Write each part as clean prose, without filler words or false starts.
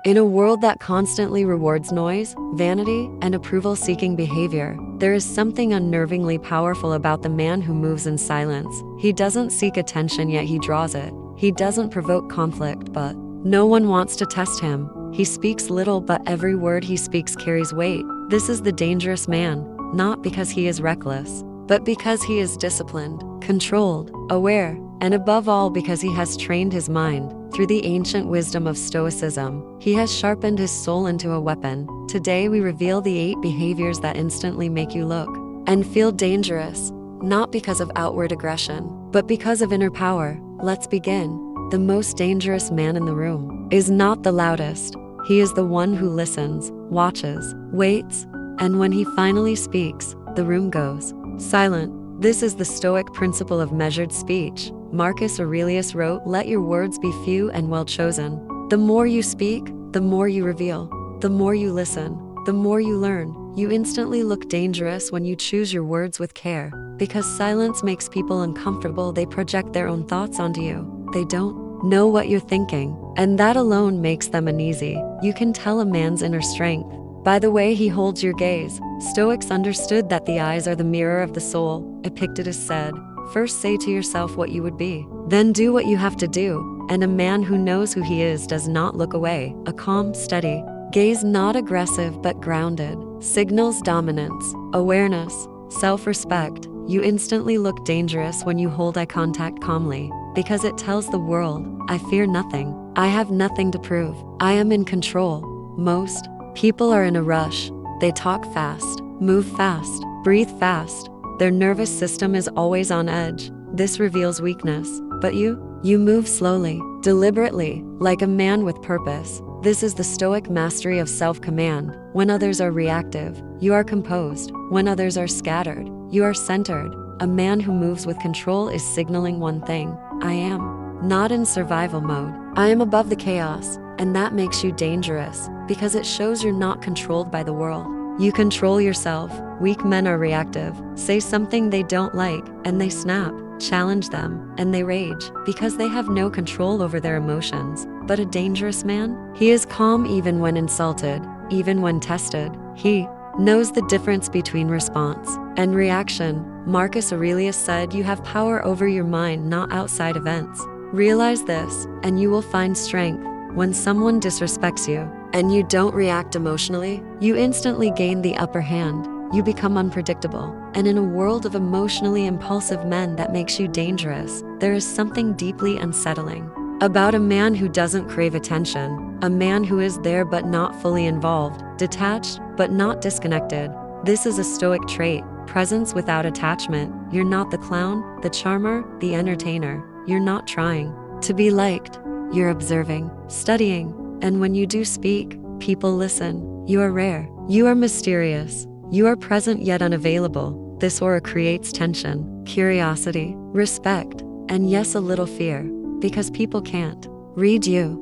In a world that constantly rewards noise, vanity, and approval-seeking behavior, there is something unnervingly powerful about the man who moves in silence. He doesn't seek attention, yet he draws it. He doesn't provoke conflict, but no one wants to test him. He speaks little, but every word he speaks carries weight. This is the dangerous man, not because he is reckless, but because he is disciplined, controlled, aware, and above all because he has trained his mind. Through the ancient wisdom of Stoicism, he has sharpened his soul into a weapon. Today we reveal the 8 behaviors that instantly make you look and feel dangerous, not because of outward aggression, but because of inner power. Let's begin. The most dangerous man in the room is not the loudest. He is the one who listens, watches, waits, and when he finally speaks, the room goes silent. This is the Stoic principle of measured speech. Marcus Aurelius wrote, "Let your words be few and well chosen." The more you speak, the more you reveal. The more you listen, the more you learn. You instantly look dangerous when you choose your words with care. Because silence makes people uncomfortable, they project their own thoughts onto you. They don't know what you're thinking, and that alone makes them uneasy. You can tell a man's inner strength by the way he holds your gaze. Stoics understood that the eyes are the mirror of the soul. Epictetus said, "First say to yourself what you would be, then do what you have to do." And a man who knows who he is does not look away. A calm, steady gaze, not aggressive but grounded, signals dominance, awareness, self-respect. You instantly look dangerous when you hold eye contact calmly, because it tells the world, "I fear nothing. I have nothing to prove. I am in control." Most people are in a rush. They talk fast, move fast, breathe fast. Their nervous system is always on edge. This reveals weakness. But you move slowly, deliberately, like a man with purpose. This is the Stoic mastery of self-command. When others are reactive, you are composed. When others are scattered, you are centered. A man who moves with control is signaling one thing: I am not in survival mode. I am above the chaos. And that makes you dangerous, because it shows you're not controlled by the world. You control yourself. Weak men are reactive. Say something they don't like, and they snap. Challenge them, and they rage, because they have no control over their emotions. But a dangerous man? He is calm even when insulted, even when tested. He knows the difference between response and reaction. Marcus Aurelius said, "You have power over your mind, not outside events." Realize this, and you will find strength. When someone disrespects you, and you don't react emotionally, you instantly gain the upper hand. You become unpredictable. And in a world of emotionally impulsive men that makes you dangerous, there is something deeply unsettling about a man who doesn't crave attention, a man who is there but not fully involved, detached but not disconnected. This is a Stoic trait, presence without attachment. You're not the clown, the charmer, the entertainer. You're not trying to be liked. You're observing, studying, and when you do speak, people listen. You are rare. You are mysterious. You are present yet unavailable. This aura creates tension, curiosity, respect, and yes, a little fear, because people can't read you.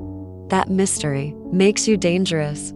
That mystery makes you dangerous.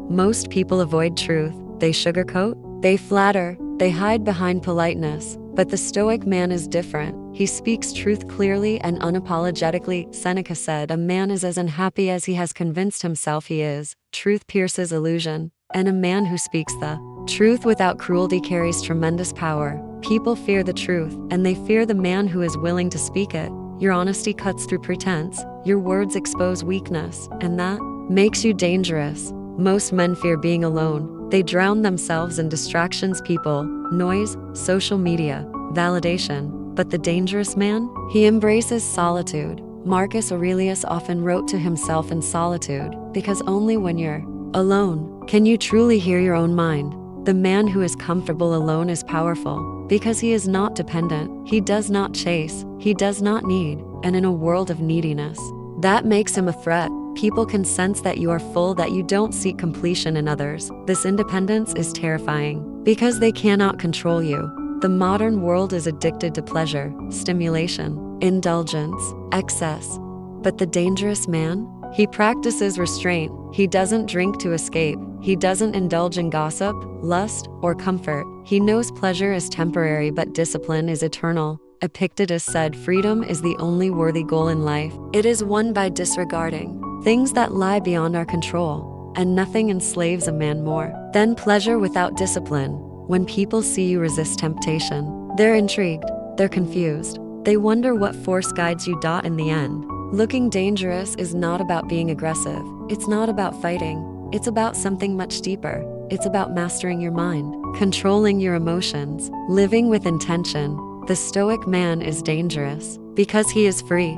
Most people avoid truth. They sugarcoat, they flatter, they hide behind politeness. But the Stoic man is different. He speaks truth clearly and unapologetically. Seneca said, "A man is as unhappy as he has convinced himself he is." Truth pierces illusion, and a man who speaks the truth without cruelty carries tremendous power. People fear the truth, and they fear the man who is willing to speak it. Your honesty cuts through pretense. Your words expose weakness, and that makes you dangerous. Most men fear being alone. They drown themselves in distractions, people, noise, social media, validation. But the dangerous man? He embraces solitude. Marcus Aurelius often wrote to himself in solitude, because only when you're alone can you truly hear your own mind. The man who is comfortable alone is powerful, because he is not dependent. He does not chase. He does not need. And in a world of neediness, that makes him a threat. People can sense that you are full, that you don't seek completion in others. This independence is terrifying, because they cannot control you. The modern world is addicted to pleasure, stimulation, indulgence, excess. But the dangerous man? He practices restraint. He doesn't drink to escape. He doesn't indulge in gossip, lust, or comfort. He knows pleasure is temporary, but discipline is eternal. Epictetus said, "Freedom is the only worthy goal in life. It is won by disregarding things that lie beyond our control, and nothing enslaves a man more than pleasure without discipline. When people see you resist temptation, they're intrigued, they're confused, they wonder what force guides you. In the end, looking dangerous is not about being aggressive, it's not about fighting, it's about something much deeper. It's about mastering your mind, controlling your emotions, living with intention. The Stoic man is dangerous because he is free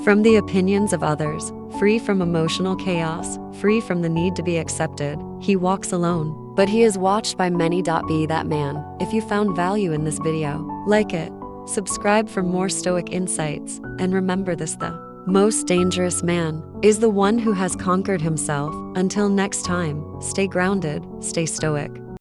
from the opinions of others, free from emotional chaos, free from the need to be accepted. He walks alone, but he is watched by many. Be that man. If you found value in this video, like it, subscribe for more Stoic insights, and remember this: the most dangerous man is the one who has conquered himself. Until next time, stay grounded, stay stoic.